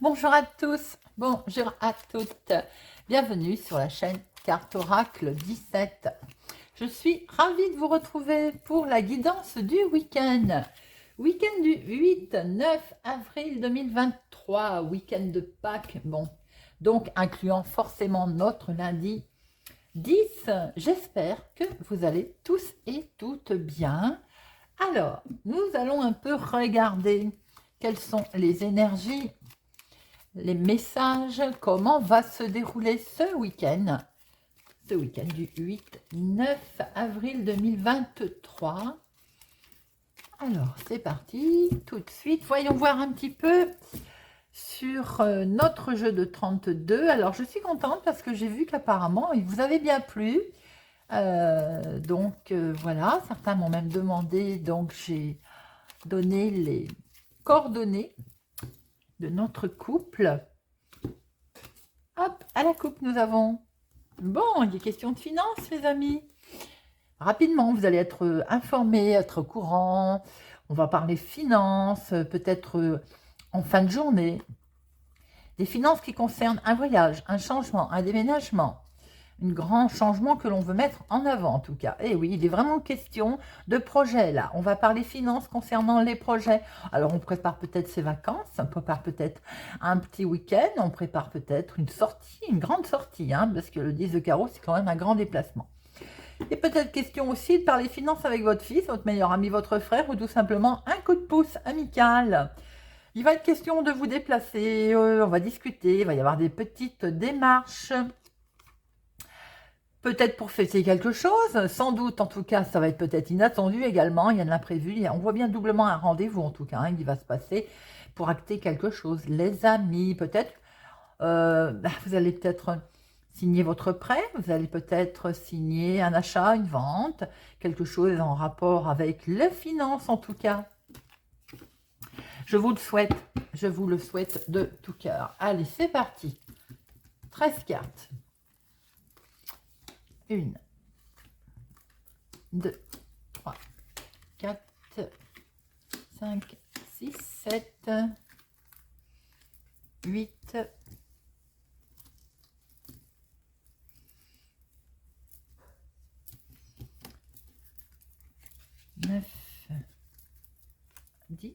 Bonjour à tous, bonjour à toutes. Bienvenue sur la chaîne Carte Oracle 17. Je suis ravie de vous retrouver pour la guidance du week-end. Week-end du 8-9 avril 2023, week-end de Pâques. Bon, donc incluant forcément notre lundi 10. J'espère que vous allez tous et toutes bien. Alors, nous allons un peu regarder quelles sont les énergies, les messages, comment va se dérouler ce week-end du 8-9 avril 2023. Alors, c'est parti, tout de suite. Voyons voir un petit peu sur notre jeu de 32. Alors, je suis contente parce que j'ai vu qu'apparemment, il vous avait bien plu. Voilà, certains m'ont même demandé, donc j'ai donné les coordonnées de notre couple. Hop, à la coupe, nous avons... Bon, il est question de finances, les amis. Rapidement, vous allez être informés, être au courant. On va parler finances, peut-être en fin de journée. Des finances qui concernent un voyage, un changement, un déménagement. Un grand changement que l'on veut mettre en avant, en tout cas. Et oui, il est vraiment question de projet, là. On va parler finances concernant les projets. Alors, on prépare peut-être ses vacances, on prépare peut-être un petit week-end, on prépare peut-être une sortie, une grande sortie, hein, parce que le 10 de carreau, c'est quand même un grand déplacement. Et peut-être question aussi de parler finances avec votre fils, votre meilleur ami, votre frère, ou tout simplement un coup de pouce amical. Il va être question de vous déplacer, on va discuter, il va y avoir des petites démarches. Peut-être pour fêter quelque chose, sans doute, en tout cas, ça va être peut-être inattendu également, il y a de l'imprévu, on voit bien doublement un rendez-vous, en tout cas, hein, qui va se passer pour acter quelque chose. Les amis, peut-être, vous allez peut-être signer votre prêt, vous allez peut-être signer un achat, une vente, quelque chose en rapport avec les finances, en tout cas. Je vous le souhaite de tout cœur. Allez, c'est parti. 13 cartes. 1, 2, 3, 4, 5, 6, 7, 8, 9, 10,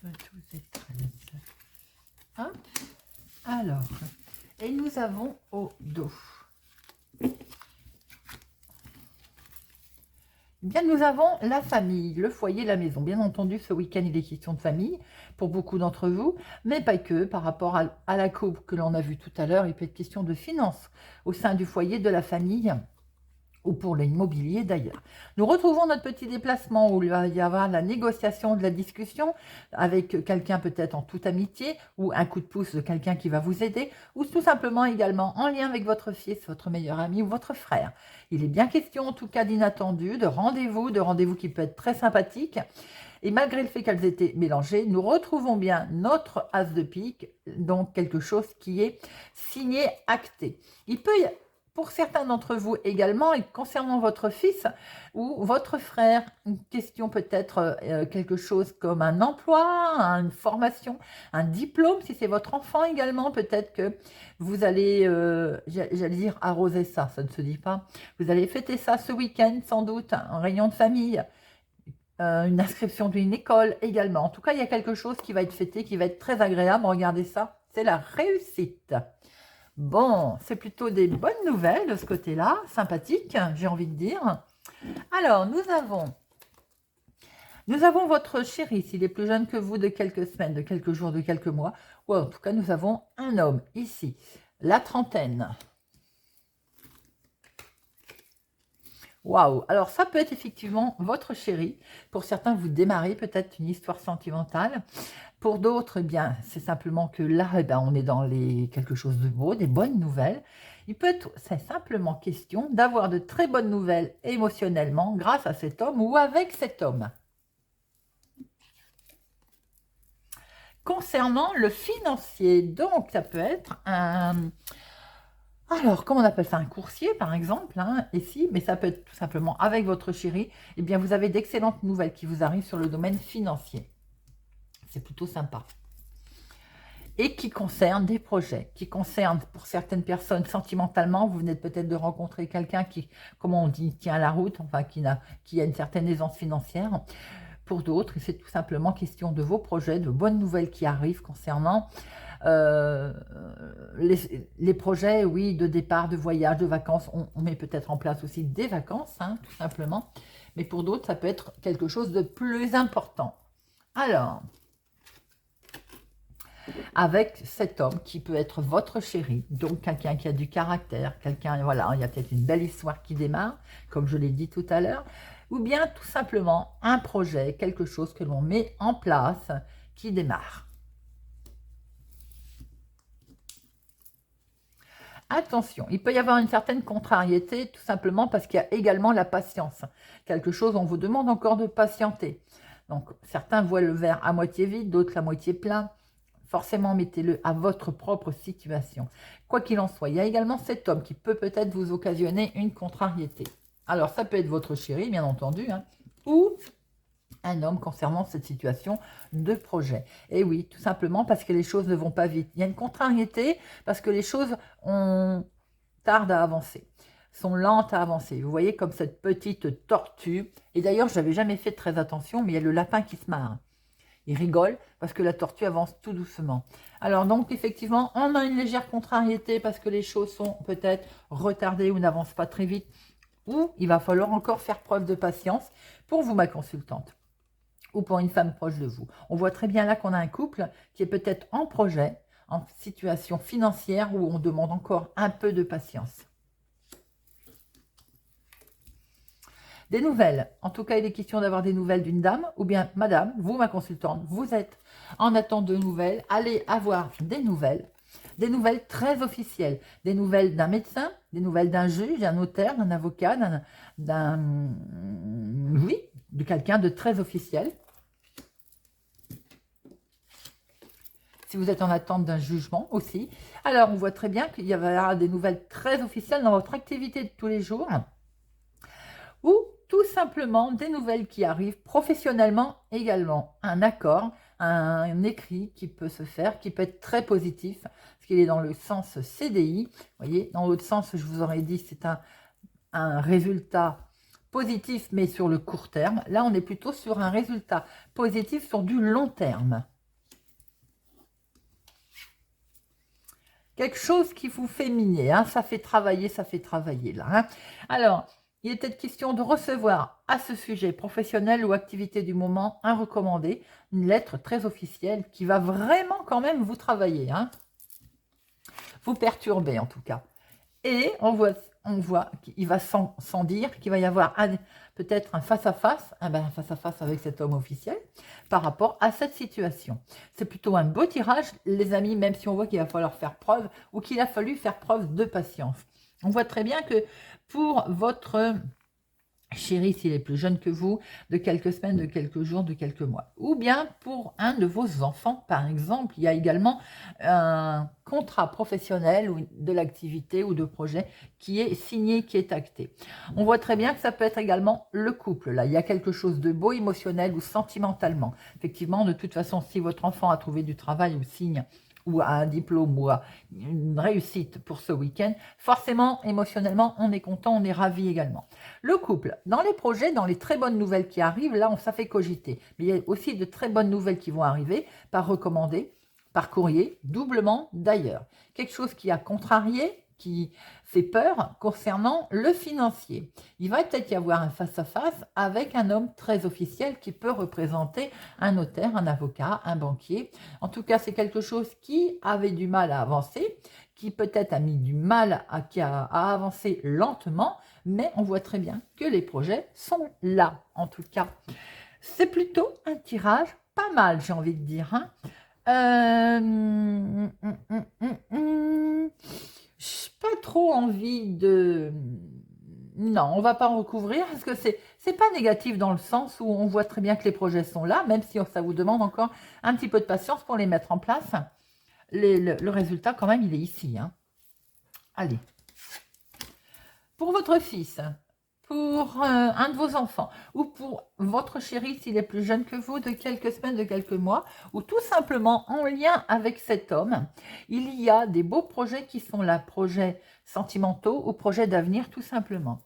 12 et 13. Hop. Alors, et nous avons au dos. Bien, nous avons la famille, le foyer, la maison. Bien entendu, ce week-end, il est question de famille pour beaucoup d'entre vous, mais pas que. Par rapport à la coupe que l'on a vue tout à l'heure, il peut être question de finances au sein du foyer, de la famille, ou pour l'immobilier d'ailleurs. Nous retrouvons notre petit déplacement où il va y avoir la négociation, de la discussion avec quelqu'un peut-être en toute amitié, ou un coup de pouce de quelqu'un qui va vous aider, ou tout simplement également en lien avec votre fils, votre meilleur ami ou votre frère. Il est bien question en tout cas d'inattendu, de rendez-vous qui peut être très sympathique. Et malgré le fait qu'elles étaient mélangées, nous retrouvons bien notre as de pique, donc quelque chose qui est signé, acté. Il peut y pour certains d'entre vous également, et concernant votre fils ou votre frère, une question peut-être quelque chose comme un emploi, une formation, un diplôme, si c'est votre enfant également, peut-être que vous allez, j'allais dire arroser ça, ça ne se dit pas. Vous allez fêter ça ce week-end sans doute, un réunion de famille, une inscription d'une école également. En tout cas, il y a quelque chose qui va être fêté, qui va être très agréable. Regardez ça, c'est la réussite. Bon, c'est plutôt des bonnes nouvelles de ce côté-là, sympathique, j'ai envie de dire. Alors, nous avons votre chéri, s'il est plus jeune que vous, de quelques semaines, de quelques jours, de quelques mois. Ou en tout cas, nous avons un homme ici, la trentaine. Waouh! Alors, ça peut être effectivement votre chéri. Pour certains, vous démarrez peut-être une histoire sentimentale. Pour d'autres, eh bien, c'est simplement que là, eh bien, on est dans quelque chose de beau, des bonnes nouvelles. C'est simplement question d'avoir de très bonnes nouvelles émotionnellement grâce à cet homme ou avec cet homme. Concernant le financier, donc ça peut être un... Alors, comment on appelle ça? Un coursier, par exemple, hein, ici, mais ça peut être tout simplement avec votre chéri. Eh bien, vous avez d'excellentes nouvelles qui vous arrivent sur le domaine financier. C'est plutôt sympa. Et qui concerne des projets, qui concerne pour certaines personnes sentimentalement, vous venez peut-être de rencontrer quelqu'un qui, comment on dit, tient la route, enfin qui a une certaine aisance financière. Pour d'autres, c'est tout simplement question de vos projets, de bonnes nouvelles qui arrivent concernant les projets, oui, de départ, de voyage, de vacances. On met peut-être en place aussi des vacances, hein, tout simplement. Mais pour d'autres, ça peut être quelque chose de plus important. Alors, avec cet homme qui peut être votre chéri, donc quelqu'un qui a du caractère, quelqu'un, voilà, il y a peut-être une belle histoire qui démarre, comme je l'ai dit tout à l'heure, ou bien tout simplement un projet, quelque chose que l'on met en place qui démarre. Attention, il peut y avoir une certaine contrariété, tout simplement parce qu'il y a également la patience. Quelque chose, on vous demande encore de patienter. Donc, certains voient le verre à moitié vide, d'autres à moitié plein. Forcément, mettez-le à votre propre situation. Quoi qu'il en soit, il y a également cet homme qui peut peut-être vous occasionner une contrariété. Alors, ça peut être votre chéri, bien entendu, hein, ou un homme concernant cette situation de projet. Et oui, tout simplement parce que les choses ne vont pas vite. Il y a une contrariété parce que les choses tardent à avancer, sont lentes à avancer. Vous voyez comme cette petite tortue. Et d'ailleurs, je n'avais jamais fait très attention, mais il y a le lapin qui se marre. Il rigole parce que la tortue avance tout doucement. Alors donc, effectivement, on a une légère contrariété parce que les choses sont peut-être retardées ou n'avancent pas très vite. Ou il va falloir encore faire preuve de patience pour vous, ma consultante, ou pour une femme proche de vous. On voit très bien là qu'on a un couple qui est peut-être en projet, en situation financière où on demande encore un peu de patience. Des nouvelles. En tout cas, il est question d'avoir des nouvelles d'une dame, ou bien madame, vous, ma consultante, vous êtes en attente de nouvelles. Allez avoir des nouvelles très officielles, des nouvelles d'un médecin, des nouvelles d'un juge, d'un notaire, d'un avocat, oui, de quelqu'un de très officiel. Si vous êtes en attente d'un jugement aussi. Alors, on voit très bien qu'il y aura des nouvelles très officielles dans votre activité de tous les jours. Ou tout simplement des nouvelles qui arrivent professionnellement également. Un accord, un écrit qui peut se faire, qui peut être très positif, parce qu'il est dans le sens CDI. Vous voyez, dans l'autre sens, je vous aurais dit, c'est un résultat positif, mais sur le court terme. Là, on est plutôt sur un résultat positif sur du long terme. Quelque chose qui vous fait miner, hein, ça fait travailler là. Hein. Alors, il est peut-être question de recevoir à ce sujet professionnel ou activité du moment un recommandé, une lettre très officielle qui va vraiment quand même vous travailler, hein, vous perturber en tout cas. Et on voit qu'il va sans dire qu'il va y avoir peut-être un face-à-face, un face-à-face avec cet homme officiel par rapport à cette situation. C'est plutôt un beau tirage, les amis, même si on voit qu'il va falloir faire preuve ou qu'il a fallu faire preuve de patience. On voit très bien que pour votre chéri, s'il est plus jeune que vous, de quelques semaines, de quelques jours, de quelques mois. Ou bien pour un de vos enfants, par exemple, il y a également un contrat professionnel ou de l'activité ou de projet qui est signé, qui est acté. On voit très bien que ça peut être également le couple. Là, il y a quelque chose de beau émotionnel ou sentimentalement. Effectivement, de toute façon, si votre enfant a trouvé du travail ou signe ou à un diplôme ou à une réussite pour ce week-end, forcément, émotionnellement, on est content, on est ravi également. Le couple, dans les projets, dans les très bonnes nouvelles qui arrivent, là, ça fait cogiter. Mais il y a aussi de très bonnes nouvelles qui vont arriver par recommandé, par courrier, doublement d'ailleurs. Quelque chose qui a contrarié, qui fait peur concernant le financier. Il va peut-être y avoir un face-à-face avec un homme très officiel qui peut représenter un notaire, un avocat, un banquier. En tout cas, c'est quelque chose qui avait du mal à avancer, qui peut-être a mis du mal à avancer lentement, mais on voit très bien que les projets sont là, en tout cas. C'est plutôt un tirage pas mal, j'ai envie de dire. Hein. J'ai pas trop envie de... Non, on va pas en recouvrir parce que c'est pas négatif dans le sens où on voit très bien que les projets sont là, même si ça vous demande encore un petit peu de patience pour les mettre en place. Le résultat, quand même, il est ici. Hein. Allez. Pour votre fils, pour un de vos enfants ou pour votre chéri s'il est plus jeune que vous, de quelques semaines, de quelques mois, ou tout simplement en lien avec cet homme, il y a des beaux projets qui sont là, projets sentimentaux ou projets d'avenir tout simplement.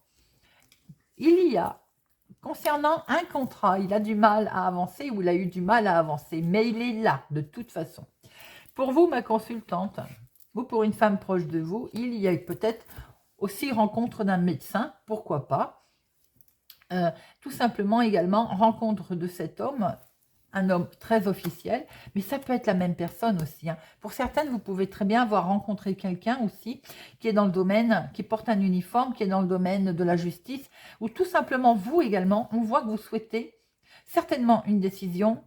Il y a, concernant un contrat, il a du mal à avancer ou il a eu du mal à avancer, mais il est là de toute façon. Pour vous, ma consultante, ou pour une femme proche de vous, il y a peut-être aussi rencontre d'un médecin, pourquoi pas. Tout simplement également rencontre de cet homme, un homme très officiel, mais ça peut être la même personne aussi. Hein. Pour certaines, vous pouvez très bien avoir rencontré quelqu'un aussi qui est dans le domaine, qui porte un uniforme, qui est dans le domaine de la justice, ou tout simplement vous également, on voit que vous souhaitez certainement une décision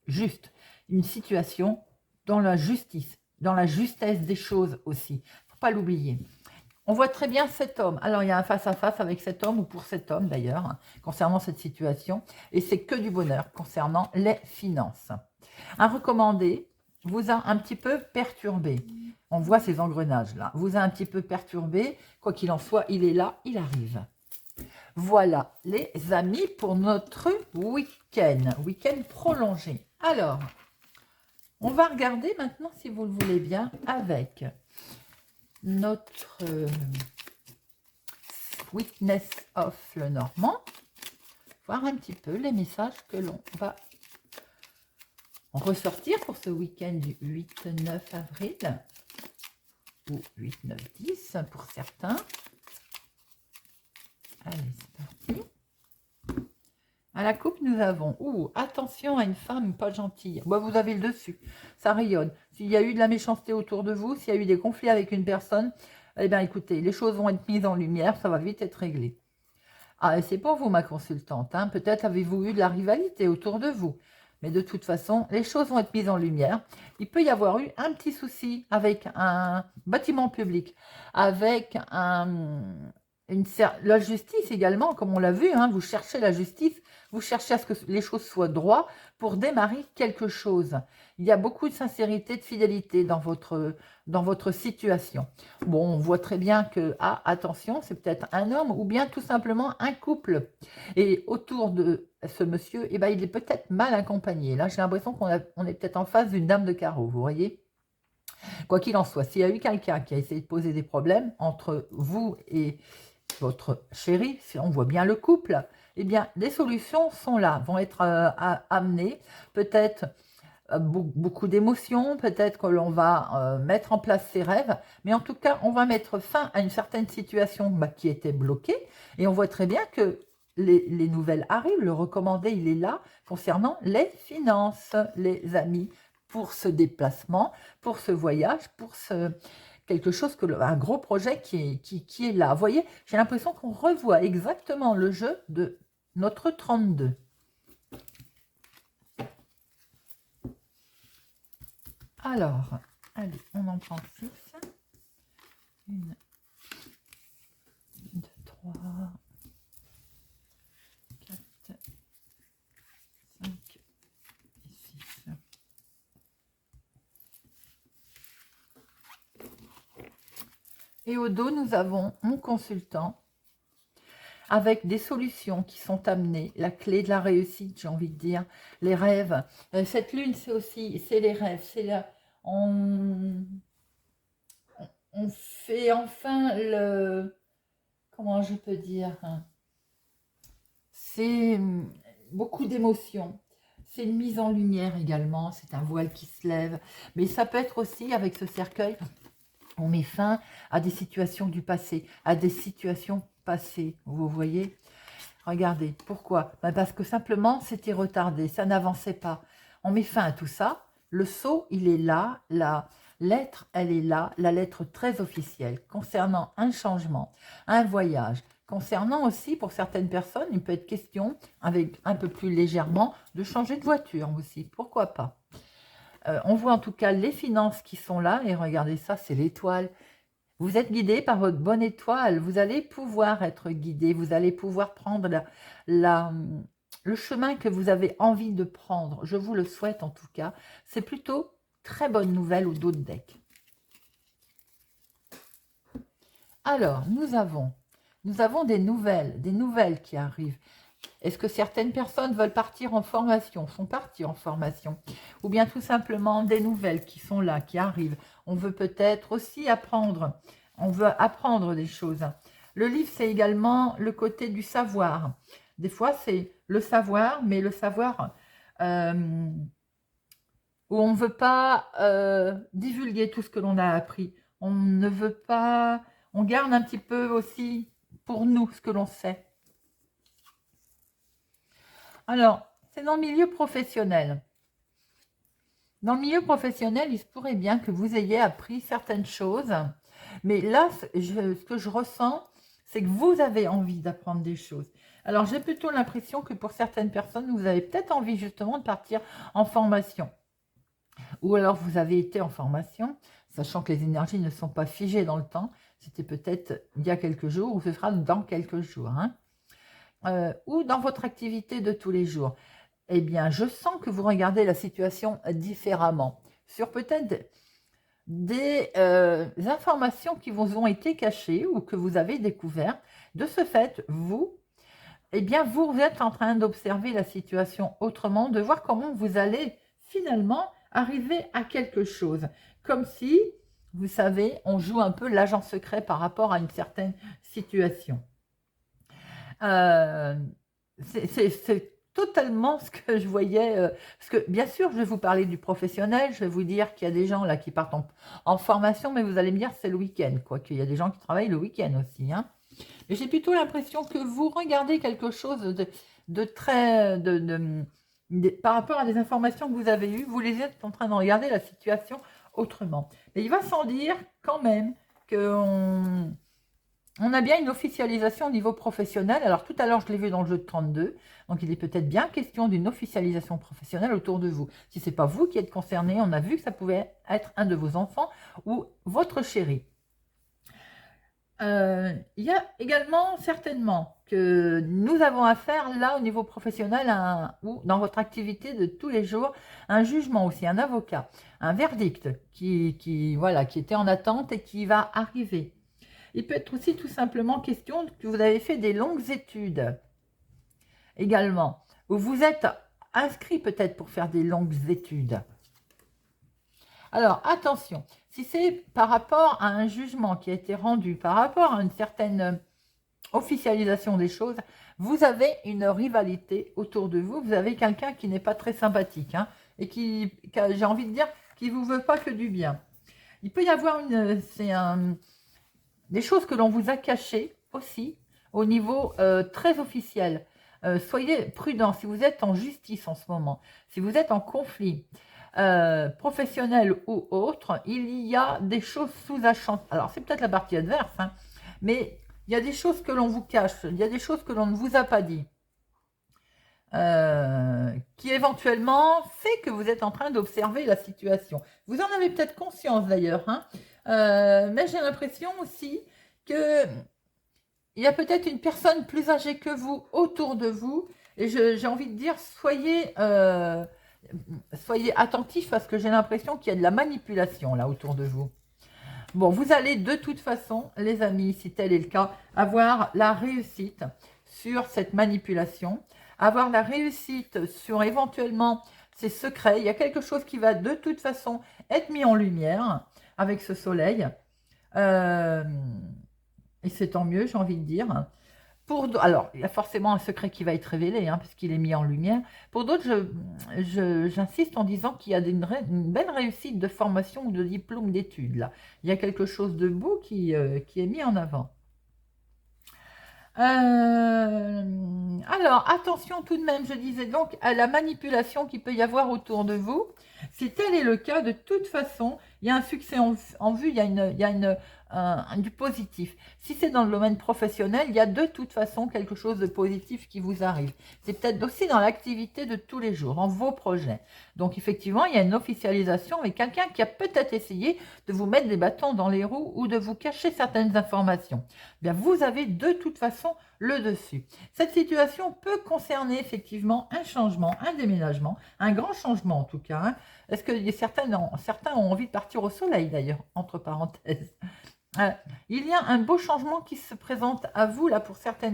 juste, une situation dans la justice, dans la justesse des choses aussi. Il ne faut pas l'oublier. On voit très bien cet homme. Alors, il y a un face-à-face avec cet homme, ou pour cet homme d'ailleurs, hein, concernant cette situation. Et c'est que du bonheur concernant les finances. Un recommandé vous a un petit peu perturbé. On voit ces engrenages-là. Vous a un petit peu perturbé. Quoi qu'il en soit, il est là, il arrive. Voilà, les amis, pour notre week-end. Week-end prolongé. Alors, on va regarder maintenant, si vous le voulez bien, avec notre Witness of le Normand, voir un petit peu les messages que l'on va ressortir pour ce week-end du 8-9 avril, ou 8-9-10 pour certains. Allez, c'est parti. À la coupe, nous avons, attention à une femme pas gentille. Bon, vous avez le dessus, ça rayonne. S'il y a eu de la méchanceté autour de vous, s'il y a eu des conflits avec une personne, eh bien écoutez, les choses vont être mises en lumière, ça va vite être réglé. Ah, et c'est pour vous, ma consultante, hein. Peut-être avez-vous eu de la rivalité autour de vous. Mais de toute façon, les choses vont être mises en lumière. Il peut y avoir eu un petit souci avec un bâtiment public, avec la justice également, comme on l'a vu, hein, vous cherchez la justice, vous cherchez à ce que les choses soient droites pour démarrer quelque chose. Il y a beaucoup de sincérité, de fidélité dans votre situation. Bon, on voit très bien que, attention, c'est peut-être un homme ou bien tout simplement un couple. Et autour de ce monsieur, eh ben, il est peut-être mal accompagné. Là, j'ai l'impression qu'on est peut-être en face d'une dame de carreau, vous voyez ? Quoi qu'il en soit, s'il y a eu quelqu'un qui a essayé de poser des problèmes entre vous et votre chéri, si on voit bien le couple, eh bien, des solutions sont là, vont être amenées, peut-être beaucoup d'émotions, peut-être que l'on va mettre en place ses rêves, mais en tout cas, on va mettre fin à une certaine situation qui était bloquée, et on voit très bien que les nouvelles arrivent, le recommandé, il est là, concernant les finances, les amis, pour ce déplacement, pour ce voyage, pour quelque chose, un gros projet qui est là. Vous voyez, j'ai l'impression qu'on revoit exactement le jeu de notre 32. Alors, allez, on en prend 6. 1, 2, 3, 4, 5 et 6. Et au dos, nous avons mon consultant avec des solutions qui sont amenées, la clé de la réussite, j'ai envie de dire, les rêves. Cette lune, c'est les rêves, on fait enfin comment je peux dire, c'est beaucoup d'émotions. C'est une mise en lumière également, c'est un voile qui se lève. Mais ça peut être aussi, avec ce cercueil, on met fin à des situations du passé, à des situations passées, vous voyez. Regardez, pourquoi? Parce que simplement, c'était retardé, ça n'avançait pas. On met fin à tout ça. Le sceau, il est là, la lettre, elle est là, la lettre très officielle, concernant un changement, un voyage, concernant aussi, pour certaines personnes, il peut être question, avec un peu plus légèrement, de changer de voiture aussi, pourquoi pas. On voit en tout cas les finances qui sont là, et regardez ça, c'est l'étoile. Vous êtes guidé par votre bonne étoile, vous allez pouvoir être guidé, vous allez pouvoir prendre le chemin que vous avez envie de prendre. Je vous le souhaite en tout cas. C'est plutôt très bonne nouvelle au dos de deck. Alors, nous avons nous avons des nouvelles qui arrivent. Est-ce que certaines personnes veulent partir en formation, sont parties en formation, ou bien tout simplement des nouvelles qui sont là, qui arrivent. On veut peut-être aussi apprendre, on veut apprendre des choses. Le livre, c'est également le côté du savoir. Des fois, c'est le savoir, mais le savoir où on ne veut pas divulguer tout ce que l'on a appris. On ne veut pas, on garde un petit peu aussi pour nous ce que l'on sait. Alors, c'est dans le milieu professionnel. Dans le milieu professionnel, il se pourrait bien que vous ayez appris certaines choses. Mais là, ce que je ressens, c'est que vous avez envie d'apprendre des choses. Alors, j'ai plutôt l'impression que pour certaines personnes, vous avez peut-être envie justement de partir en formation. Ou alors, vous avez été en formation, sachant que les énergies ne sont pas figées dans le temps. C'était peut-être il y a quelques jours ou ce sera dans quelques jours. Ou dans votre activité de tous les jours. Eh bien, je sens que vous regardez la situation différemment. Sur peut-être des informations qui vous ont été cachées ou que vous avez découvertes. De ce fait, vous, eh bien, vous êtes en train d'observer la situation autrement, de voir comment vous allez finalement arriver à quelque chose. Comme si, vous savez, on joue un peu l'agent secret par rapport à une certaine situation. C'est totalement ce que je voyais. Parce que bien sûr, je vais vous parler du professionnel, je vais vous dire qu'il y a des gens là qui partent en formation, mais vous allez me dire c'est le week-end, quoi, qu'il y a des gens qui travaillent le week-end aussi. Mais j'ai plutôt l'impression que vous regardez quelque chose de très... par rapport à des informations que vous avez eues, vous les êtes en train de regarder la situation autrement. Mais il va sans dire quand même qu'on... On a bien une officialisation au niveau professionnel. Alors tout à l'heure, je l'ai vu dans le jeu de 32. Donc il est peut-être bien question d'une officialisation professionnelle autour de vous. Si ce n'est pas vous qui êtes concerné, on a vu que ça pouvait être un de vos enfants ou votre chéri. Il y a également certainement que nous avons affaire là au niveau professionnel ou dans votre activité de tous les jours, un jugement aussi, un avocat, un verdict qui était en attente et qui va arriver. Il peut être aussi tout simplement question que vous avez fait des longues études également, ou vous êtes inscrit peut-être pour faire des longues études. Alors attention, si c'est par rapport à un jugement qui a été rendu, par rapport à une certaine officialisation des choses, vous avez une rivalité autour de vous, vous avez quelqu'un qui n'est pas très sympathique et qui j'ai envie de dire, qui ne vous veut pas que du bien. Il peut y avoir des choses que l'on vous a cachées aussi au niveau très officiel. Soyez prudents si vous êtes en justice en ce moment, si vous êtes en conflit professionnel ou autre, il y a des choses sous-jacentes. Alors c'est peut-être la partie adverse, mais il y a des choses que l'on vous cache, il y a des choses que l'on ne vous a pas dit. Qui éventuellement fait que vous êtes en train d'observer la situation. Vous en avez peut-être conscience d'ailleurs, mais j'ai l'impression aussi que il y a peut-être une personne plus âgée que vous autour de vous, et j'ai envie de dire, soyez attentifs parce que j'ai l'impression qu'il y a de la manipulation là autour de vous. Bon, vous allez de toute façon, les amis, si tel est le cas, avoir la réussite sur cette manipulation, avoir la réussite sur éventuellement ces secrets. Il y a quelque chose qui va de toute façon être mis en lumière avec ce soleil. Et c'est tant mieux, j'ai envie de dire. Alors, il y a forcément un secret qui va être révélé, puisqu'il est mis en lumière. Pour d'autres, j'insiste en disant qu'il y a une belle réussite de formation ou de diplôme d'études. Là, il y a quelque chose de beau qui est mis en avant. Alors, attention tout de même, je disais donc, à la manipulation qu'il peut y avoir autour de vous. Si tel est le cas, de toute façon, il y a un succès en vue, il y a du positif. Si c'est dans le domaine professionnel, il y a de toute façon quelque chose de positif qui vous arrive. C'est peut-être aussi dans l'activité de tous les jours, dans vos projets. Donc effectivement, il y a une officialisation avec quelqu'un qui a peut-être essayé de vous mettre des bâtons dans les roues ou de vous cacher certaines informations. Bien, vous avez de toute façon le dessus. Cette situation peut concerner effectivement un changement, un déménagement, un grand changement en tout cas. Est-ce que certains ont envie de partir au soleil d'ailleurs, entre parenthèses. il y a un beau changement qui se présente à vous, là, pour certains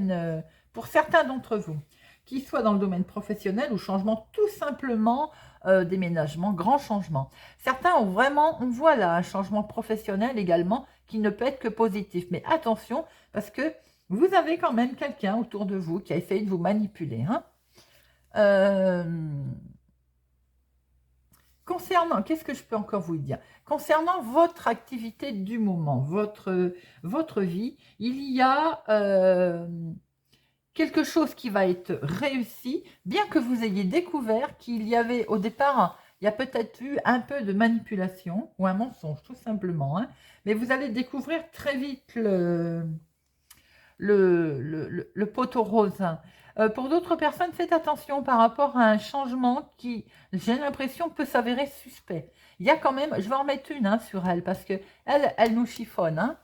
d'entre vous, qu'il soit dans le domaine professionnel ou changement tout simplement, déménagement, grand changement. Certains ont vraiment, on voit là un changement professionnel également qui ne peut être que positif. Mais attention, parce que vous avez quand même quelqu'un autour de vous qui a essayé de vous manipuler, hein. Euh, Concernant, qu'est-ce que je peux encore vous dire? Concernant votre activité du moment, votre vie, il y a quelque chose qui va être réussi, bien que vous ayez découvert qu'il y avait au départ, il y a peut-être eu un peu de manipulation ou un mensonge, tout simplement, hein, mais vous allez découvrir très vite le poteau rose. Pour d'autres personnes, faites attention par rapport à un changement qui, j'ai l'impression, peut s'avérer suspect. Il y a quand même, je vais en mettre une, hein, sur elle, parce que elle nous chiffonne, hein,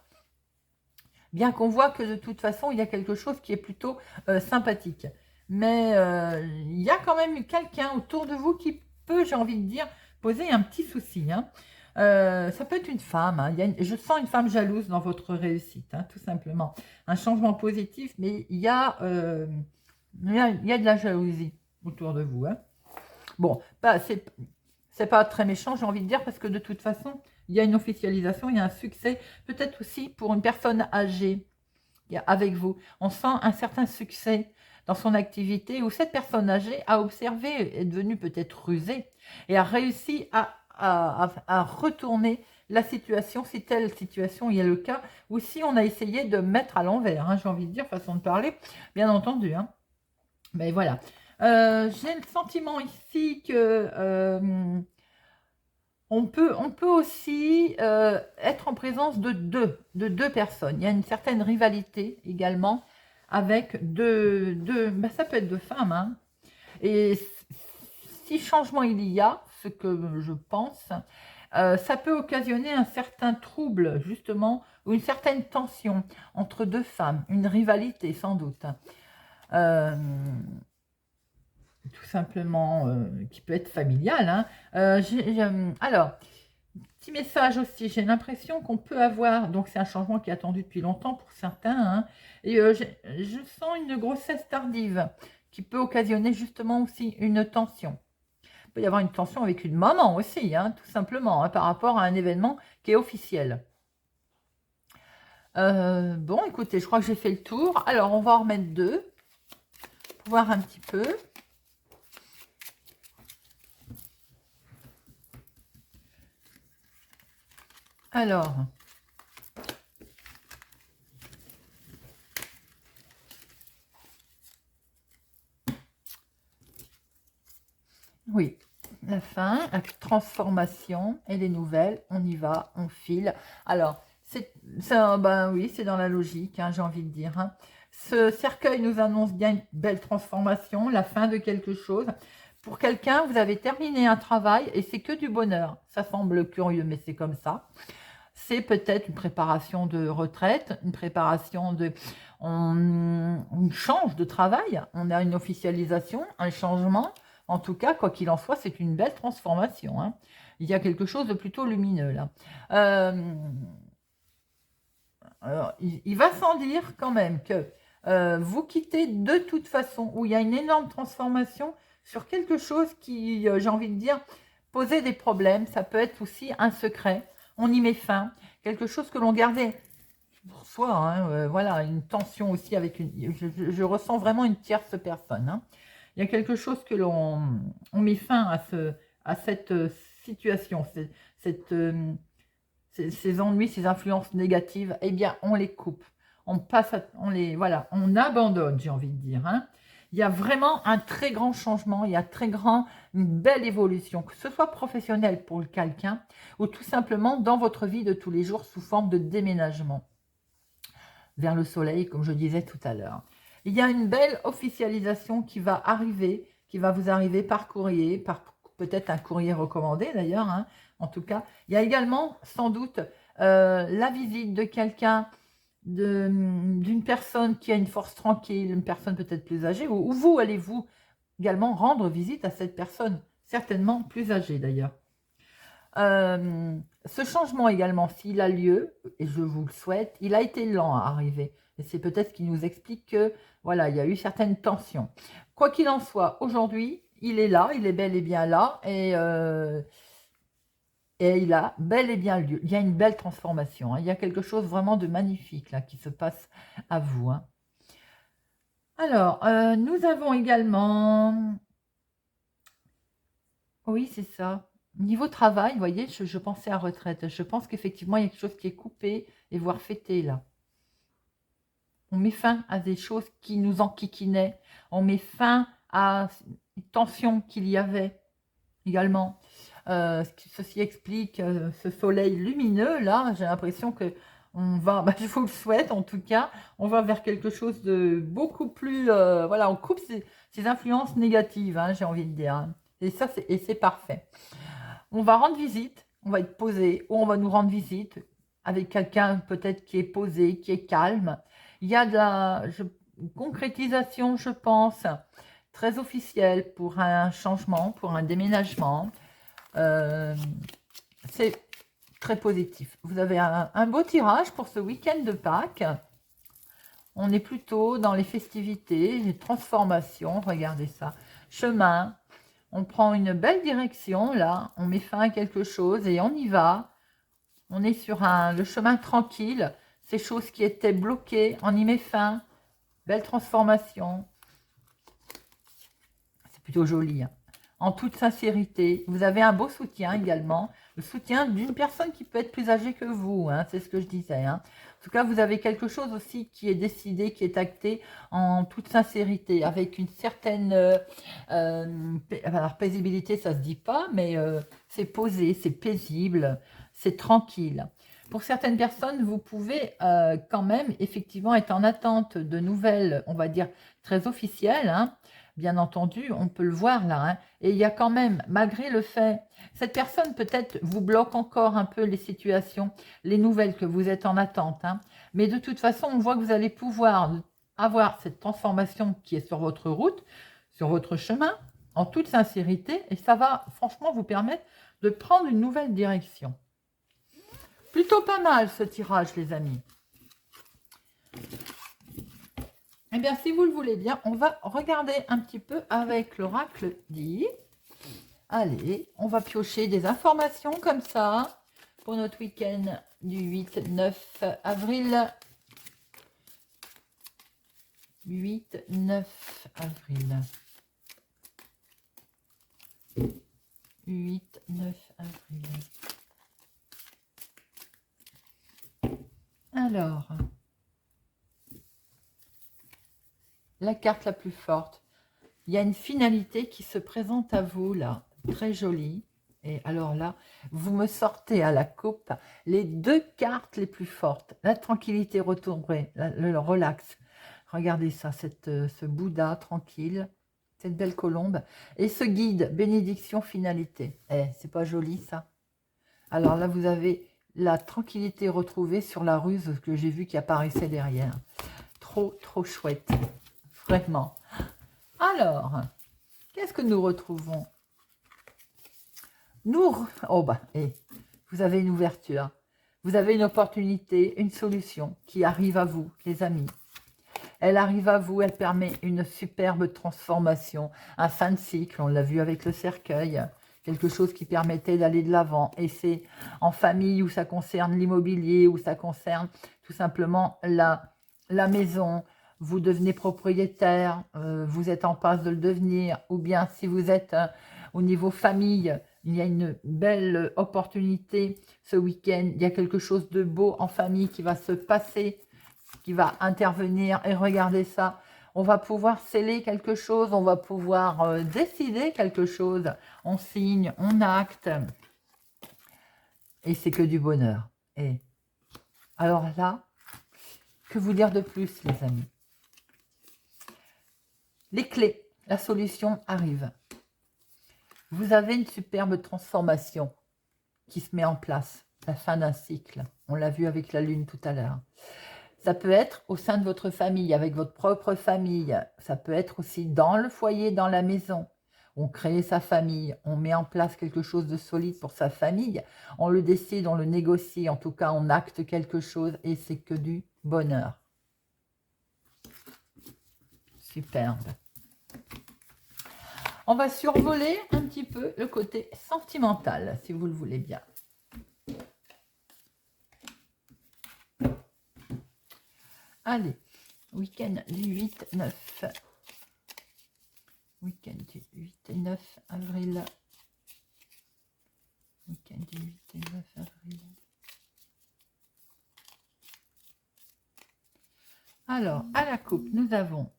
bien qu'on voit que de toute façon, il y a quelque chose qui est plutôt sympathique. Mais il y a quand même quelqu'un autour de vous qui peut, j'ai envie de dire, poser un petit souci, hein. Ça peut être une femme, hein. Je sens une femme jalouse dans votre réussite, hein, tout simplement. Un changement positif, mais il y a de la jalousie autour de vous, hein. Bon, c'est pas très méchant, j'ai envie de dire, parce que de toute façon, il y a une officialisation, il y a un succès, peut-être aussi pour une personne âgée avec vous. On sent un certain succès dans son activité où cette personne âgée a observé, est devenue peut-être rusée et a réussi à retourner la situation, si telle situation il y a le cas, ou si on a essayé de mettre à l'envers, hein, j'ai envie de dire, façon de parler, bien entendu, hein. Mais voilà. J'ai le sentiment ici que on peut aussi être en présence de deux personnes. Il y a une certaine rivalité également avec ben, ça peut être deux femmes, hein. Et si changement il y a, ce que je pense, ça peut occasionner un certain trouble, justement, ou une certaine tension entre deux femmes, une rivalité sans doute. Euh, Tout simplement, qui peut être familiale, hein. Alors, petit message aussi, j'ai l'impression qu'on peut avoir, donc c'est un changement qui est attendu depuis longtemps pour certains, hein, et je sens une grossesse tardive qui peut occasionner justement aussi une tension. Il peut y avoir une tension avec une maman aussi, hein, tout simplement, hein, par rapport à un événement qui est officiel. Bon, écoutez, je crois que j'ai fait le tour. Alors, on va en remettre deux pour voir un petit peu. Alors, oui, la fin, la transformation et les nouvelles, on y va, on file. Alors, ben oui, c'est dans la logique, hein, j'ai envie de dire, hein. Ce cercueil nous annonce bien une belle transformation, la fin de quelque chose. Pour quelqu'un, vous avez terminé un travail et c'est que du bonheur. Ça semble curieux, mais c'est comme ça. C'est peut-être une préparation de retraite, une préparation de... On change de travail, on a une officialisation, un changement. En tout cas, quoi qu'il en soit, c'est une belle transformation, hein. Il y a quelque chose de plutôt lumineux là. Alors, il va sans dire quand même que vous quittez de toute façon, où il y a une énorme transformation sur quelque chose qui, j'ai envie de dire, posait des problèmes. Ça peut être aussi un secret. On y met fin. Quelque chose que l'on gardait pour soi, hein, voilà, une tension aussi avec une... Je ressens vraiment une tierce personne, hein. Il y a quelque chose que on met fin à cette situation, ces ennuis, ces influences négatives, eh bien, on les coupe. On passe, voilà, on abandonne, j'ai envie de dire, hein. Il y a vraiment un très grand changement, il y a une belle évolution, que ce soit professionnel pour quelqu'un ou tout simplement dans votre vie de tous les jours sous forme de déménagement vers le soleil, comme je disais tout à l'heure. Il y a une belle officialisation qui va arriver, qui va vous arriver par courrier, par peut-être un courrier recommandé d'ailleurs, hein. En tout cas, il y a également sans doute la visite de quelqu'un, d'une personne qui a une force tranquille, une personne peut-être plus âgée, ou vous allez-vous également rendre visite à cette personne, certainement plus âgée d'ailleurs. Ce changement également, s'il a lieu, et je vous le souhaite, il a été lent à arriver. Et c'est peut-être ce qui nous explique que, voilà, il y a eu certaines tensions. Quoi qu'il en soit, aujourd'hui, il est là, il est bel et bien là, et il a bel et bien lieu. Il y a une belle transformation, hein. Il y a quelque chose vraiment de magnifique là qui se passe à vous, hein. Alors, nous avons également... Oui, c'est ça. Niveau travail, vous voyez, je pensais à retraite. Je pense qu'effectivement, il y a quelque chose qui est coupé et voire fêté là. On met fin à des choses qui nous enquiquinaient. On met fin à une tension qu'il y avait également. Ceci explique ce soleil lumineux là. J'ai l'impression que on va, bah, je vous le souhaite en tout cas, on va vers quelque chose de beaucoup plus, voilà, on coupe ces influences négatives, hein, j'ai envie de dire, hein. Et ça, c'est parfait. On va rendre visite, on va être posé, ou on va nous rendre visite avec quelqu'un peut-être qui est posé, qui est calme. Il y a de la concrétisation, je pense, très officielle pour un changement, pour un déménagement. C'est très positif. Vous avez un beau tirage pour ce week-end de Pâques. On est plutôt dans les festivités, les transformations. Regardez ça. Chemin. On prend une belle direction, là. On met fin à quelque chose et on y va. On est sur le chemin tranquille. Ces choses qui étaient bloquées, on y met fin. Belle transformation. C'est plutôt joli, hein. En toute sincérité. Vous avez un beau soutien également. Le soutien d'une personne qui peut être plus âgée que vous, hein, c'est ce que je disais, hein. En tout cas, vous avez quelque chose aussi qui est décidé, qui est acté en toute sincérité, avec une certaine alors, paisibilité, ça se dit pas, mais c'est posé, c'est paisible, c'est tranquille. Pour certaines personnes, vous pouvez quand même effectivement être en attente de nouvelles, on va dire, très officielles, hein. Bien entendu, on peut le voir là, hein. Et il y a quand même, malgré le fait, cette personne peut-être vous bloque encore un peu les situations, les nouvelles que vous êtes en attente, hein. Mais de toute façon, on voit que vous allez pouvoir avoir cette transformation qui est sur votre route, sur votre chemin, en toute sincérité, et ça va franchement vous permettre de prendre une nouvelle direction. Plutôt pas mal ce tirage, les amis. Eh bien, si vous le voulez bien, on va regarder un petit peu avec l'oracle dit. Allez, on va piocher des informations comme ça pour notre week-end du 8-9 avril. 8-9 avril. 8-9 avril. Alors, la carte la plus forte. Il y a une finalité qui se présente à vous, là, très jolie. Et alors là, vous me sortez à la coupe les deux cartes les plus fortes. La tranquillité retournée, le relax. Regardez ça, ce Bouddha tranquille, cette belle colombe. Et ce guide, bénédiction, finalité. Eh, c'est pas joli ça? Alors là, vous avez la tranquillité retrouvée sur la ruse que j'ai vue qui apparaissait derrière. Trop, trop chouette. Vraiment. Alors, qu'est-ce que nous retrouvons? Oh bah, vous avez une ouverture. Vous avez une opportunité, une solution qui arrive à vous, les amis. Elle arrive à vous, elle permet une superbe transformation, un fin de cycle, on l'a vu avec le cercueil, quelque chose qui permettait d'aller de l'avant. Et c'est en famille où ça concerne l'immobilier, où ça concerne tout simplement la maison. Vous devenez propriétaire, vous êtes en passe de le devenir, ou bien si vous êtes au niveau famille, il y a une belle opportunité ce week-end, il y a quelque chose de beau en famille qui va se passer, qui va intervenir, et regardez ça, on va pouvoir sceller quelque chose, on va pouvoir décider quelque chose, on signe, on acte, et c'est que du bonheur. Et alors là, que vous dire de plus, les amis? Les clés, la solution arrive. Vous avez une superbe transformation qui se met en place, la fin d'un cycle. On l'a vu avec la lune tout à l'heure. Ça peut être au sein de votre famille, avec votre propre famille. Ça peut être aussi dans le foyer, dans la maison. on crée sa famille, on met en place quelque chose de solide pour sa famille, on le décide, on le négocie, en tout cas on acte quelque chose et c'est que du bonheur. Superbe. On va survoler un petit peu le côté sentimental, si vous le voulez bien. Allez, week-end du 8-9. Week-end du 8 et 9 avril. Week-end du 8 et 9 avril. Alors, à la coupe, nous avons...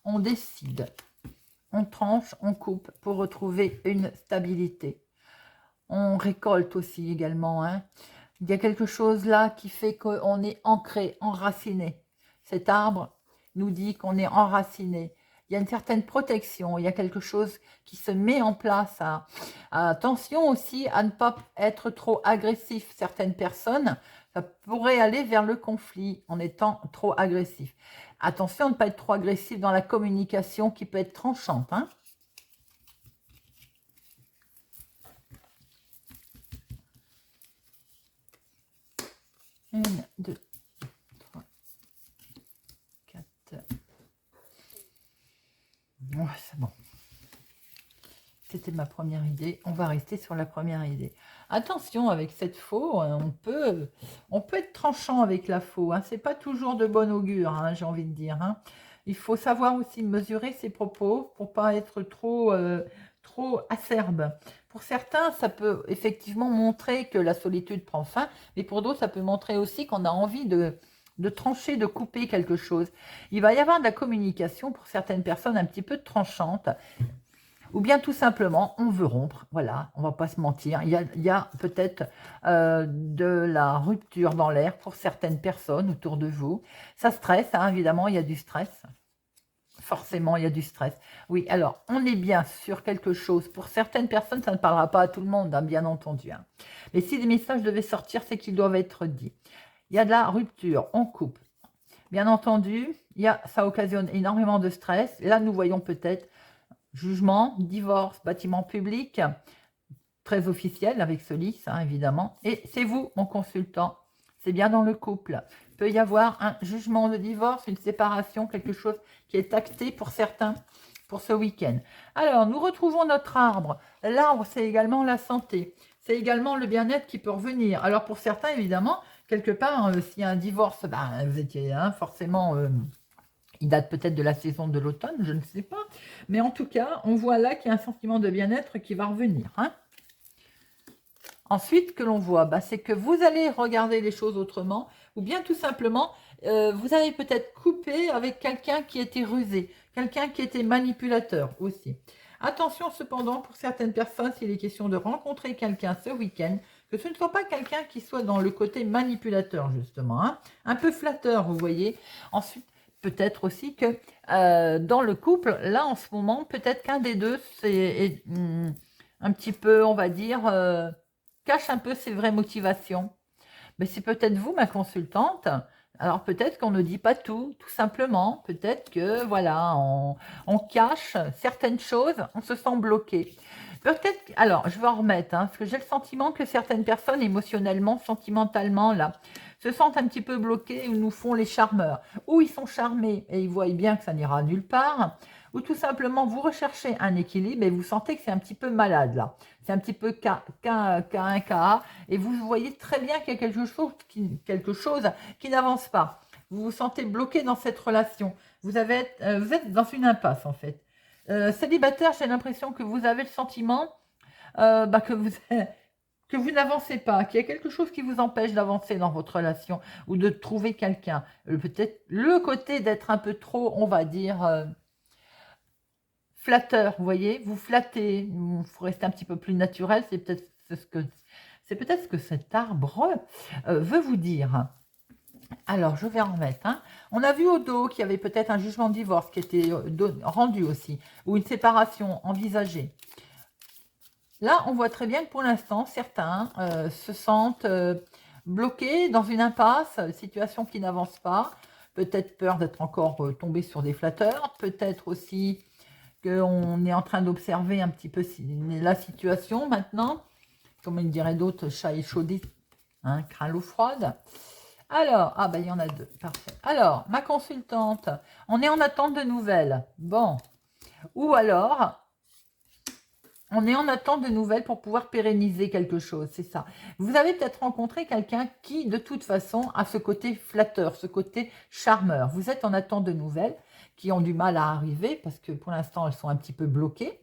On décide, on tranche, on coupe pour retrouver une stabilité. On récolte aussi également. Hein. Il y a quelque chose là qui fait qu'on est ancré, enraciné. Cet arbre nous dit qu'on est enraciné. Il y a une certaine protection, il y a quelque chose qui se met en place. Attention aussi à ne pas être trop agressif. Certaines personnes, ça pourrait aller vers le conflit en étant trop agressif. Attention à ne pas être trop agressif dans la communication qui peut être tranchante. Hein. Une, deux, trois, quatre. Ouais, c'est bon. C'était ma première idée. On va rester sur la première idée. Attention, avec cette faux, on peut être tranchant avec la faux. Hein. Ce n'est pas toujours de bon augure, hein, j'ai envie de dire. Hein. Il faut savoir aussi mesurer ses propos pour ne pas être trop acerbe. Pour certains, ça peut effectivement montrer que la solitude prend fin, mais pour d'autres, ça peut montrer aussi qu'on a envie de trancher, de couper quelque chose. Il va y avoir de la communication pour certaines personnes un petit peu tranchante. Ou bien tout simplement, on veut rompre, voilà, on va pas se mentir. Il y a peut-être de la rupture dans l'air pour certaines personnes autour de vous. Ça stresse, hein, évidemment, il y a du stress. Forcément, il y a du stress. Oui, alors, on est bien sur quelque chose. Pour certaines personnes, ça ne parlera pas à tout le monde, hein, bien entendu. Hein. Mais si des messages devaient sortir, c'est qu'ils doivent être dits. Il y a de la rupture, on coupe. Bien entendu, ça occasionne énormément de stress. Là, nous voyons peut-être jugement, divorce, bâtiment public, très officiel avec ce lys, hein, évidemment. Et c'est vous, mon consultant. C'est bien dans le couple. Il peut y avoir un jugement de divorce, une séparation, quelque chose qui est acté pour certains pour ce week-end. Alors, nous retrouvons notre arbre. L'arbre, c'est également la santé. C'est également le bien-être qui peut revenir. Alors, pour certains, évidemment, quelque part, s'il y a un divorce, vous étiez forcément... il date peut-être de la saison de l'automne, je ne sais pas. Mais en tout cas, on voit là qu'il y a un sentiment de bien-être qui va revenir. Hein. Ensuite, que l'on voit, c'est que vous allez regarder les choses autrement. Ou bien tout simplement, vous allez peut-être couper avec quelqu'un qui était rusé. Quelqu'un qui était manipulateur aussi. Attention cependant, pour certaines personnes, s'il est question de rencontrer quelqu'un ce week-end, que ce ne soit pas quelqu'un qui soit dans le côté manipulateur, justement. Hein. Un peu flatteur, vous voyez. Ensuite, peut-être aussi que dans le couple, là en ce moment, peut-être qu'un des deux c'est un petit peu, on va dire, cache un peu ses vraies motivations. Mais c'est peut-être vous, ma consultante. Alors peut-être qu'on ne dit pas tout simplement. Peut-être que voilà, on cache certaines choses, on se sent bloqué. Peut-être, alors je vais en remettre, parce que j'ai le sentiment que certaines personnes émotionnellement, sentimentalement, là, se sentent un petit peu bloqués ou nous font les charmeurs. Ou ils sont charmés et ils voient bien que ça n'ira nulle part. Ou tout simplement, vous recherchez un équilibre et vous sentez que c'est un petit peu malade, là. C'est un petit peu K1, et vous voyez très bien qu'il y a quelque chose qui n'avance pas. Vous vous sentez bloqué dans cette relation. Vous êtes dans une impasse, en fait. Célibataire, j'ai l'impression que vous avez le sentiment que vous n'avancez pas, qu'il y a quelque chose qui vous empêche d'avancer dans votre relation ou de trouver quelqu'un. Peut-être le côté d'être un peu trop, on va dire, flatteur, vous voyez, vous flattez, il faut rester un petit peu plus naturel, c'est peut-être ce que cet arbre veut vous dire. Alors, je vais en remettre. On a vu au dos qu'il y avait peut-être un jugement de divorce qui était rendu aussi, ou une séparation envisagée. Là, on voit très bien que pour l'instant, certains se sentent bloqués dans une impasse, situation qui n'avance pas. peut-être peur d'être encore tombé sur des flatteurs, peut-être aussi qu'on est en train d'observer un petit peu la situation maintenant, comme il dirait d'autres, chat échaudé, hein, craint l'eau froide. Alors, ah ben il y en a deux, parfait. Alors, ma consultante, on est en attente de nouvelles. Bon, ou alors, on est en attente de nouvelles pour pouvoir pérenniser quelque chose, c'est ça. Vous avez peut-être rencontré quelqu'un qui, de toute façon, a ce côté flatteur, ce côté charmeur. Vous êtes en attente de nouvelles qui ont du mal à arriver parce que pour l'instant, elles sont un petit peu bloquées.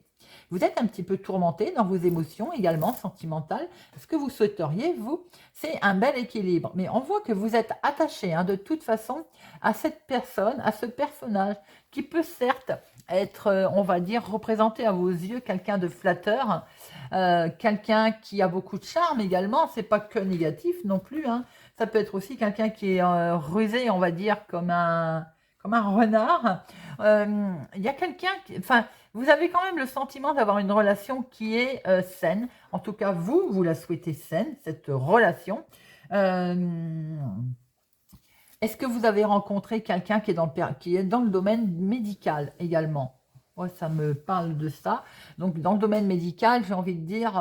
Vous êtes un petit peu tourmenté dans vos émotions également, sentimentales. Ce que vous souhaiteriez, vous, c'est un bel équilibre. Mais on voit que vous êtes attaché, hein, de toute façon, à cette personne, à ce personnage, qui peut certes être, on va dire, représenté à vos yeux quelqu'un de flatteur, quelqu'un qui a beaucoup de charme également. C'est pas que négatif non plus, hein. Ça peut être aussi quelqu'un qui est rusé, on va dire, comme un renard. Il y a quelqu'un qui, enfin, vous avez quand même le sentiment d'avoir une relation qui est saine. En tout cas, vous la souhaitez saine, cette relation. Euh, Est-ce que vous avez rencontré quelqu'un qui est dans le domaine médical également? Moi, ça me parle de ça. Donc, dans le domaine médical, j'ai envie de dire,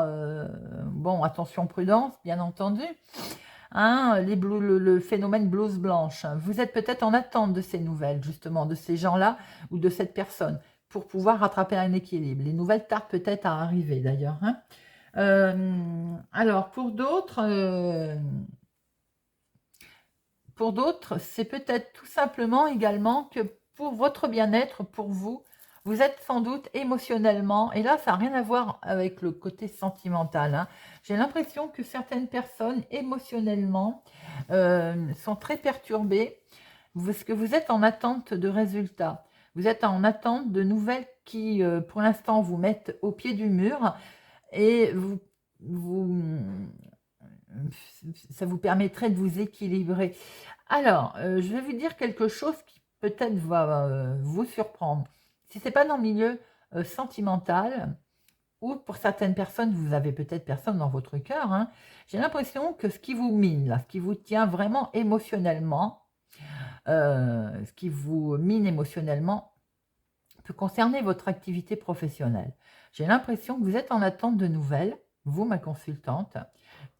bon, attention, prudence, bien entendu. Hein, le phénomène blouse blanche. Vous êtes peut-être en attente de ces nouvelles, justement, de ces gens-là ou de cette personne, pour pouvoir rattraper un équilibre. Les nouvelles tardent peut-être à arriver, d'ailleurs. Hein. Alors, pour d'autres, c'est peut-être tout simplement également que pour votre bien-être, pour vous, vous êtes sans doute émotionnellement, et là, ça n'a rien à voir avec le côté sentimental, hein. J'ai l'impression que certaines personnes, émotionnellement, sont très perturbées, parce que vous êtes en attente de résultats. Vous êtes en attente de nouvelles qui, pour l'instant, vous mettent au pied du mur, et ça vous permettrait de vous équilibrer. Alors, je vais vous dire quelque chose qui peut-être va vous surprendre. Si ce n'est pas dans le milieu sentimental, ou pour certaines personnes, vous avez peut-être personne dans votre cœur, hein, j'ai l'impression que ce qui vous mine, là, ce qui vous tient vraiment émotionnellement, ce qui vous mine émotionnellement, peut concerner votre activité professionnelle. J'ai l'impression que vous êtes en attente de nouvelles, vous, ma consultante,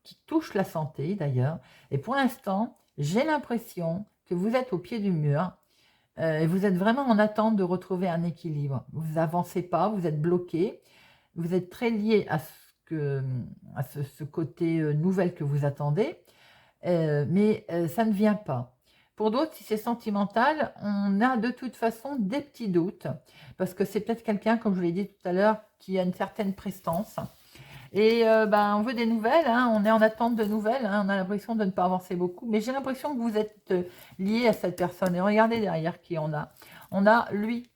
qui touche la santé d'ailleurs. Et pour l'instant, j'ai l'impression que vous êtes au pied du mur et vous êtes vraiment en attente de retrouver un équilibre. Vous n'avancez pas, vous êtes bloqué, vous êtes très lié à ce côté nouvelle que vous attendez, mais ça ne vient pas. Pour d'autres, si c'est sentimental, on a de toute façon des petits doutes, parce que c'est peut-être quelqu'un, comme je l'ai dit tout à l'heure, qui a une certaine prestance, et ben, on veut des nouvelles, hein, on est en attente de nouvelles, hein, on a l'impression de ne pas avancer beaucoup, mais j'ai l'impression que vous êtes lié à cette personne. Et regardez derrière qui on a. On a lui,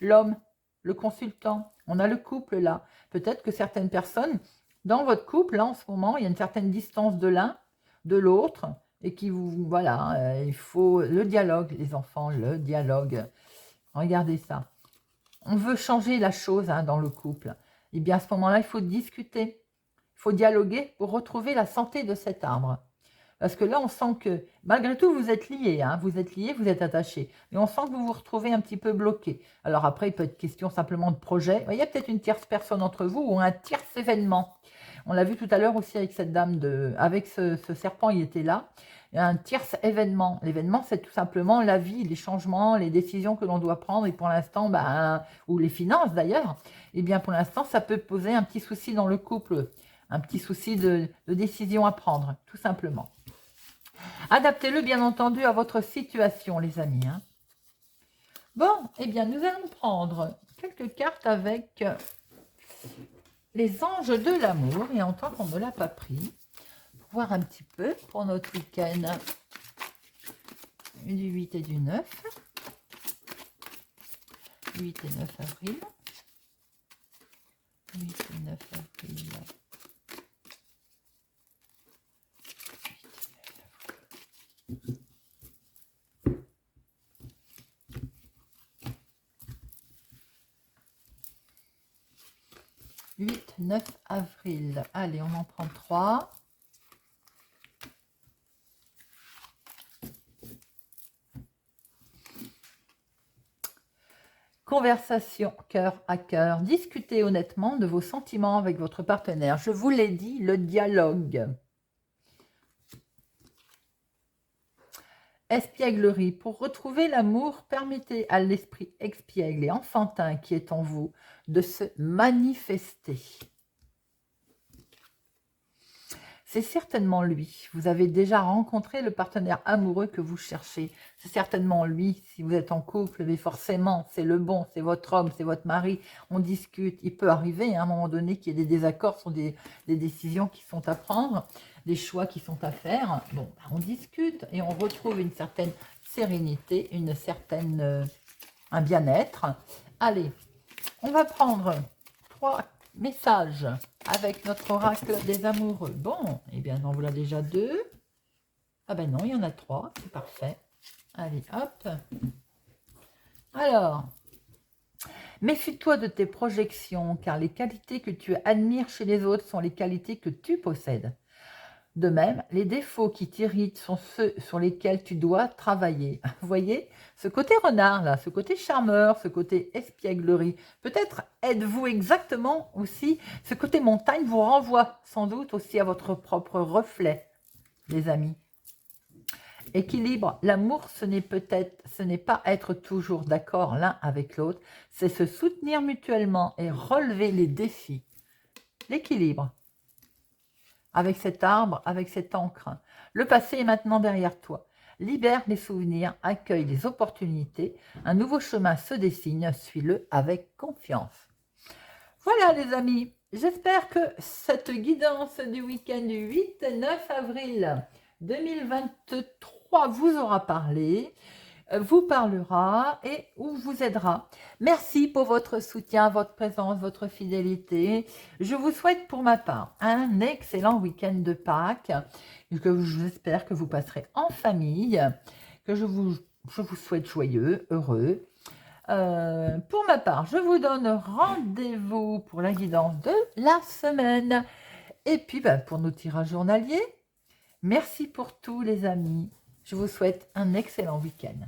l'homme, le consultant, on a le couple là. Peut-être que certaines personnes, dans votre couple, là en ce moment, il y a une certaine distance de l'un, de l'autre, et qui vous, voilà, il faut le dialogue, les enfants, le dialogue. Regardez ça. On veut changer la chose, hein, dans le couple. Eh bien, à ce moment-là, il faut discuter, il faut dialoguer pour retrouver la santé de cet arbre. Parce que là, on sent que, malgré tout, vous êtes liés, hein, vous êtes liés, vous êtes attachés. Mais on sent que vous vous retrouvez un petit peu bloqué. Alors après, il peut être question simplement de projet. Il y a peut-être une tierce personne entre vous ou un tierce événement. On l'a vu tout à l'heure aussi avec cette dame, avec ce serpent, il était là. Il y a un tierce événement. L'événement, c'est tout simplement la vie, les changements, les décisions que l'on doit prendre. Et pour l'instant, ben, ou les finances d'ailleurs, eh bien pour l'instant, ça peut poser un petit souci dans le couple, un petit souci de décision à prendre, tout simplement. Adaptez-le bien entendu à votre situation, les amis, hein. Bon, eh bien, nous allons prendre quelques cartes avec les anges de l'amour. Et en tant qu'on ne l'a pas pris, voir un petit peu pour notre week-end du 8 et du 9. 8 et 9 avril. 8 et 9 avril. 8, 9 avril. Allez, on en prend 3. Conversation cœur à cœur. Discutez honnêtement de vos sentiments avec votre partenaire. Je vous l'ai dit, le dialogue. Espièglerie. Pour retrouver l'amour, permettez à l'esprit expiègle et enfantin qui est en vous de se manifester. C'est certainement lui. Vous avez déjà rencontré le partenaire amoureux que vous cherchez. C'est certainement lui. Si vous êtes en couple, mais forcément, c'est le bon, c'est votre homme, c'est votre mari. On discute. Il peut arriver à un moment donné qu'il y ait des désaccords sur des décisions qui sont à prendre, des choix qui sont à faire. Bon, on discute et on retrouve une certaine sérénité, un bien-être. Allez, on va prendre 3 messages avec notre oracle des amoureux. Bon, eh bien, on vous a déjà 2. Ah ben non, il y en a 3, c'est parfait. Allez, hop. Alors, méfie-toi de tes projections, car les qualités que tu admires chez les autres sont les qualités que tu possèdes. De même, les défauts qui t'irritent sont ceux sur lesquels tu dois travailler. Vous voyez, ce côté renard, là, ce côté charmeur, ce côté espièglerie, peut-être êtes-vous exactement aussi, ce côté montagne vous renvoie sans doute aussi à votre propre reflet, les amis. Équilibre, l'amour, ce n'est pas être toujours d'accord l'un avec l'autre, c'est se soutenir mutuellement et relever les défis. L'équilibre. Avec cet arbre, avec cette encre. Le passé est maintenant derrière toi. Libère les souvenirs, accueille les opportunités. Un nouveau chemin se dessine, suis-le avec confiance. Voilà les amis, j'espère que cette guidance du week-end du 8 et 9 avril 2023 vous aura parlé, vous parlera et vous aidera. Merci pour votre soutien, votre présence, votre fidélité. Je vous souhaite pour ma part un excellent week-end de Pâques, que j'espère que vous passerez en famille, que je vous souhaite joyeux, heureux. Pour ma part, je vous donne rendez-vous pour la guidance de la semaine. Et puis, pour nos tirages journaliers, merci pour tout les amis. Je vous souhaite un excellent week-end.